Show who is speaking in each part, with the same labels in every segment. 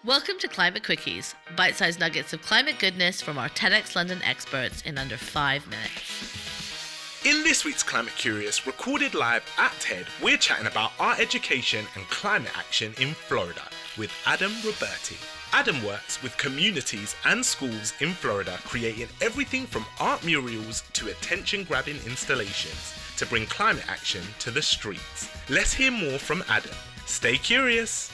Speaker 1: Welcome to Climate Quickies, bite-sized nuggets of climate goodness from our TEDxLondon experts in under 5 minutes.
Speaker 2: In this week's Climate Curious, recorded live at TED, we're chatting about art education and climate action in Florida with Adam Roberti. Adam works with communities and schools in Florida, creating everything from art murals to attention-grabbing installations to bring climate action to the streets. Let's hear more from Adam. Stay curious.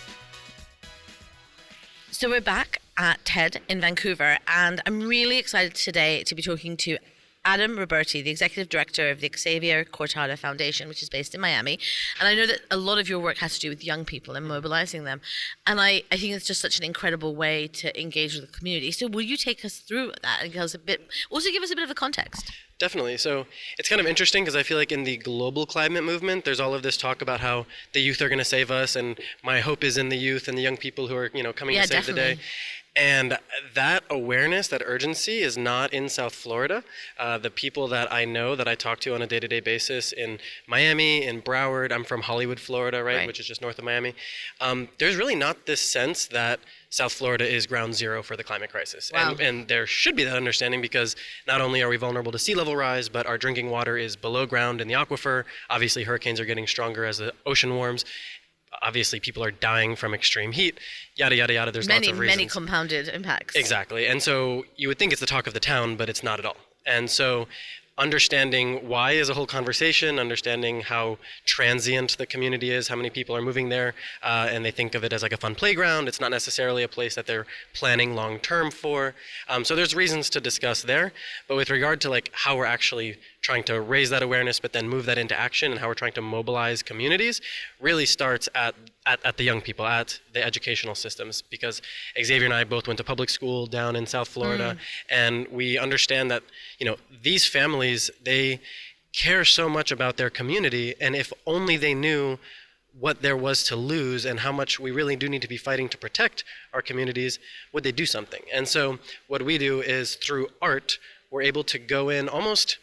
Speaker 1: So we're back at TED in Vancouver, and I'm really excited today to be talking to Adam Roberti, the Executive Director of the Xavier Cortada Foundation, which is based in Miami. And I know that a lot of your work has to do with young people and mobilizing them. And I think it's just such an incredible way to engage with the community. So will you take us through that and give us a bit of a context?
Speaker 3: Definitely. So it's kind of interesting because I feel like in the global climate movement, there's all of this talk about how the youth are going to save us, and my hope is in the youth and the young people who are, coming to save the day. And that awareness, that urgency is not in South Florida. The people that I know, that I talk to on a day-to-day basis in Miami, in Broward, I'm from Hollywood, Florida, right, which is just north of Miami. There's really not this sense that South Florida is ground zero for the climate crisis. Wow. And there should be that understanding, because not only are we vulnerable to sea level rise, but our drinking water is below ground in the aquifer. Obviously, hurricanes are getting stronger as the ocean warms. Obviously, people are dying from extreme heat, yada, yada, yada. There's lots of reasons.
Speaker 1: Many compounded impacts.
Speaker 3: Exactly. And so you would think it's the talk of the town, but it's not at all. And so understanding why is a whole conversation, understanding how transient the community is, how many people are moving there, and they think of it as like a fun playground. It's not necessarily a place that they're planning long term for. So there's reasons to discuss there. But with regard to like how we're actually trying to raise that awareness, but then move that into action, and how we're trying to mobilize communities, really starts at the young people, at the educational systems, because Xavier and I both went to public school down in South Florida, and we understand that, these families, they care so much about their community, and if only they knew what there was to lose and how much we really do need to be fighting to protect our communities, would they do something? And so what we do is, through art, we're able to go in almost,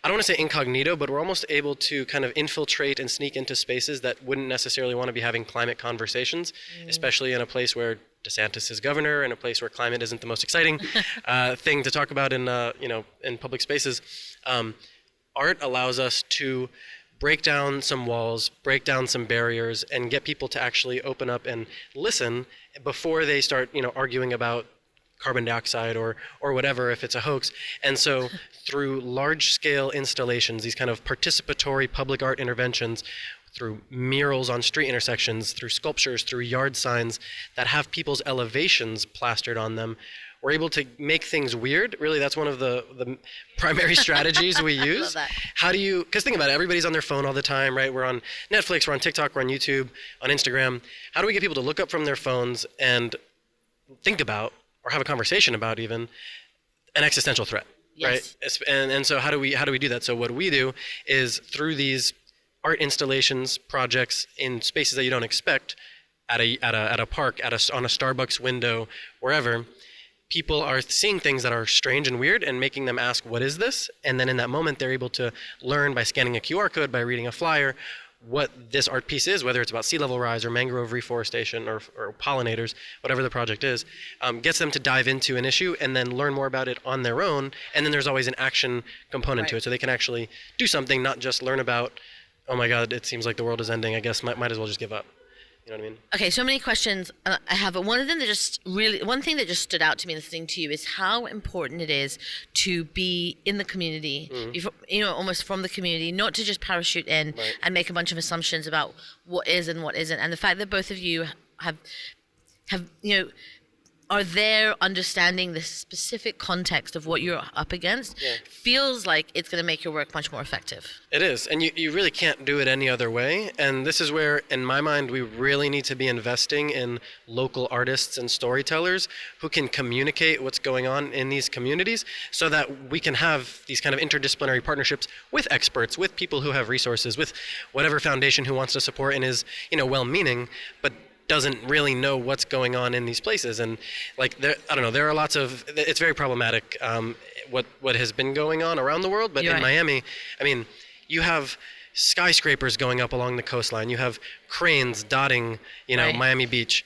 Speaker 3: I don't want to say incognito, but we're almost able to kind of infiltrate and sneak into spaces that wouldn't necessarily want to be having climate conversations, especially in a place where DeSantis is governor, in a place where climate isn't the most exciting thing to talk about in public spaces. Art allows us to break down some walls, break down some barriers, and get people to actually open up and listen before they start, arguing about carbon dioxide or whatever, if it's a hoax. And so through large-scale installations, these kind of participatory public art interventions, through murals on street intersections, through sculptures, through yard signs that have people's elevations plastered on them, we're able to make things weird. Really, that's one of the primary strategies we use.
Speaker 1: Love that.
Speaker 3: How do you, because think about it, everybody's on their phone all the time, right? We're on Netflix, we're on TikTok, we're on YouTube, on Instagram. How do we get people to look up from their phones and think about, or have a conversation about even, an existential threat, right? And so how do we do that? So what we do is, through these art installations, projects in spaces that you don't expect, at a park, on a Starbucks window, wherever, people are seeing things that are strange and weird and making them ask, what is this? And then in that moment, they're able to learn by scanning a QR code, by reading a flyer, what this art piece is, whether it's about sea level rise or mangrove reforestation or pollinators, whatever the project is, gets them to dive into an issue and then learn more about it on their own. And then there's always an action component to it, so they can actually do something, not just learn about, oh my God, it seems like the world is ending, I guess might as well just give up. You know what I mean? Okay,
Speaker 1: so many questions I have, but one thing that just stood out to me listening to you is how important it is to be in the community, almost from the community, not to just parachute in and make a bunch of assumptions about what is and what isn't. And the fact that both of you have are there understanding the specific context of what you're up against feels like it's going to make your work much more effective.
Speaker 3: It is, and you really can't do it any other way. And this is where, in my mind, we really need to be investing in local artists and storytellers who can communicate what's going on in these communities, so that we can have these kind of interdisciplinary partnerships with experts, with people who have resources, with whatever foundation who wants to support and is, well-meaning, but doesn't really know what's going on in these places. And there are lots of, it's very problematic what has been going on around the world, but in Miami, you have skyscrapers going up along the coastline, you have cranes dotting Miami Beach.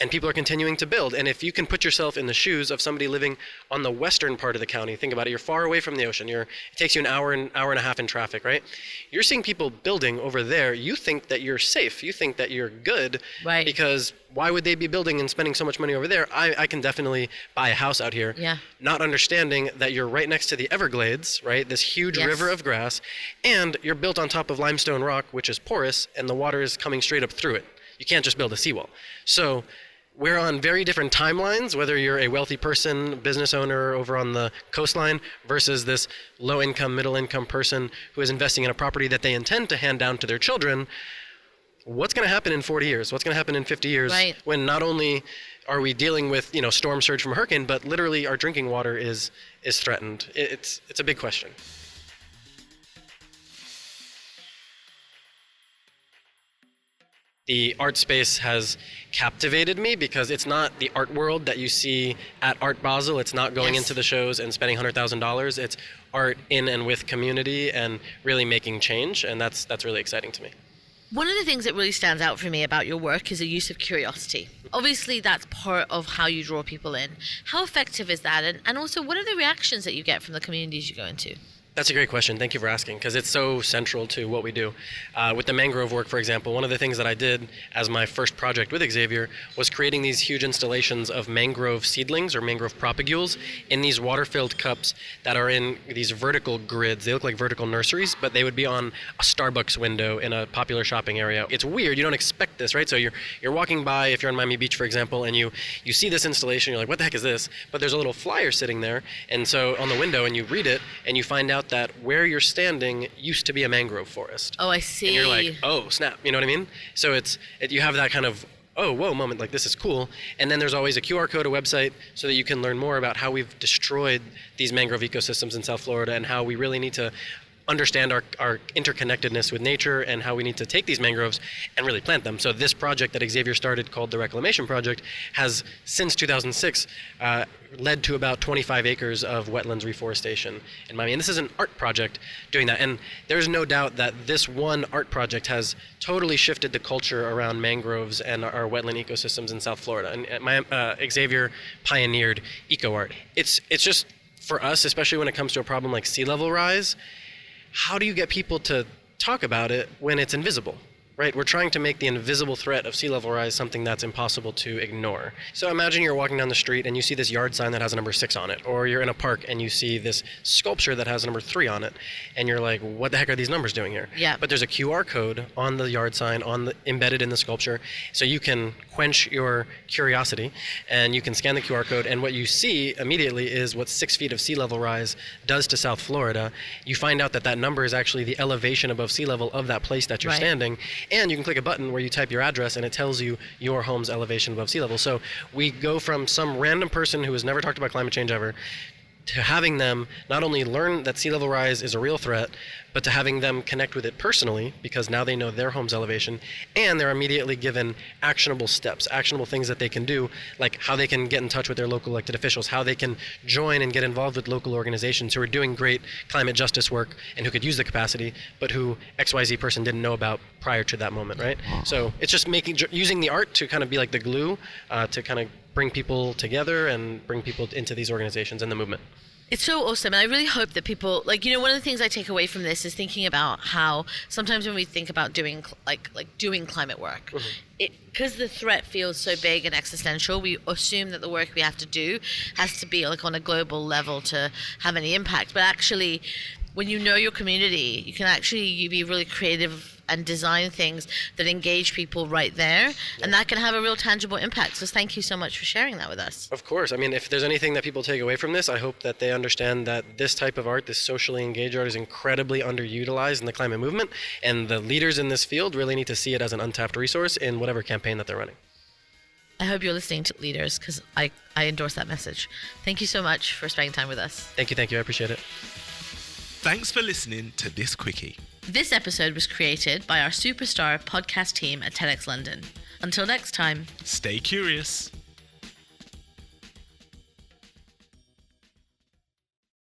Speaker 3: And people are continuing to build. And if you can put yourself in the shoes of somebody living on the western part of the county, think about it, you're far away from the ocean. It takes you an hour and a half in traffic, right? You're seeing people building over there. You think that you're safe. You think that you're good.
Speaker 1: Right.
Speaker 3: Because why would they be building and spending so much money over there? I can definitely buy a house out here.
Speaker 1: Yeah.
Speaker 3: Not understanding that you're right next to the Everglades, right? This huge river of grass. And you're built on top of limestone rock, which is porous, and the water is coming straight up through it. You can't just build a seawall. So we're on very different timelines, whether you're a wealthy person, business owner over on the coastline versus this low-income, middle-income person who is investing in a property that they intend to hand down to their children. What's going to happen in 40 years? What's going to happen in 50 years when not only are we dealing with, storm surge from a hurricane, but literally our drinking water is threatened? It's a big question. The art space has captivated me because it's not the art world that you see at Art Basel. It's not going into the shows and spending $100,000. It's art in and with community and really making change, and that's really exciting to me.
Speaker 1: One of the things that really stands out for me about your work is the use of curiosity. Obviously, that's part of how you draw people in. How effective is that? And also, what are the reactions that you get from the communities you go into?
Speaker 3: That's a great question. Thank you for asking, because it's so central to what we do. With the mangrove work, for example, one of the things that I did as my first project with Xavier was creating these huge installations of mangrove seedlings or mangrove propagules in these water-filled cups that are in these vertical grids. They look like vertical nurseries, but they would be on a Starbucks window in a popular shopping area. It's weird. You don't expect this, right? So you're walking by, if you're on Miami Beach, for example, and you see this installation, you're like, what the heck is this? But there's a little flyer sitting there, and so on the window, and you read it, and you find out that where you're standing used to be a mangrove forest.
Speaker 1: Oh, I see.
Speaker 3: And you're like, oh, snap. You know what I mean? So you have that kind of, oh, whoa moment, like this is cool. And then there's always a QR code, a website, so that you can learn more about how we've destroyed these mangrove ecosystems in South Florida and how we really need to understand our interconnectedness with nature and how we need to take these mangroves and really plant them. So this project that Xavier started called the Reclamation Project has, since 2006, led to about 25 acres of wetlands reforestation in Miami. And this is an art project doing that. And there's no doubt that this one art project has totally shifted the culture around mangroves and our wetland ecosystems in South Florida. And Xavier pioneered eco art. It's just, for us, especially when it comes to a problem like sea level rise, how do you get people to talk about it when it's invisible, right? We're trying to make the invisible threat of sea level rise something that's impossible to ignore. So imagine you're walking down the street and you see this yard sign that has a number 6 on it, or you're in a park and you see this sculpture that has a number 3 on it, and you're like, what the heck are these numbers doing here?
Speaker 1: Yeah.
Speaker 3: But there's a QR code on the yard sign, embedded in the sculpture, so you can quench your curiosity and you can scan the QR code, and what you see immediately is what 6 feet of sea level rise does to South Florida. You find out that number is actually the elevation above sea level of that place that you're standing. And you can click a button where you type your address and it tells you your home's elevation above sea level. So we go from some random person who has never talked about climate change ever to having them not only learn that sea level rise is a real threat, but to having them connect with it personally, because now they know their home's elevation, and they're immediately given actionable steps, actionable things that they can do, like how they can get in touch with their local elected officials, how they can join and get involved with local organizations who are doing great climate justice work and who could use the capacity, but who XYZ person didn't know about prior to that moment, right? So it's just using the art to kind of be like the glue to kind of bring people together and bring people into these organizations and the movement.
Speaker 1: It's so awesome, and I really hope that people, one of the things I take away from this is thinking about how sometimes when we think about doing doing climate work, because the threat feels so big and existential, we assume that the work we have to do has to be on a global level to have any impact. But actually, when you know your community, you can actually be really creative and design things that engage people right there, and that can have a real tangible impact. So thank you so much for sharing that with us.
Speaker 3: Of course. I mean, if there's anything that people take away from this, I hope that they understand that this type of art, this socially engaged art, is incredibly underutilized in the climate movement, and the leaders in this field really need to see it as an untapped resource in whatever campaign that they're running.
Speaker 1: I hope you're listening to leaders, because I endorse that message. Thank you so much for spending time with us.
Speaker 3: Thank you. I appreciate it.
Speaker 2: Thanks for listening to this quickie.
Speaker 1: This episode was created by our superstar podcast team at TEDxLondon. Until next time,
Speaker 2: Stay curious.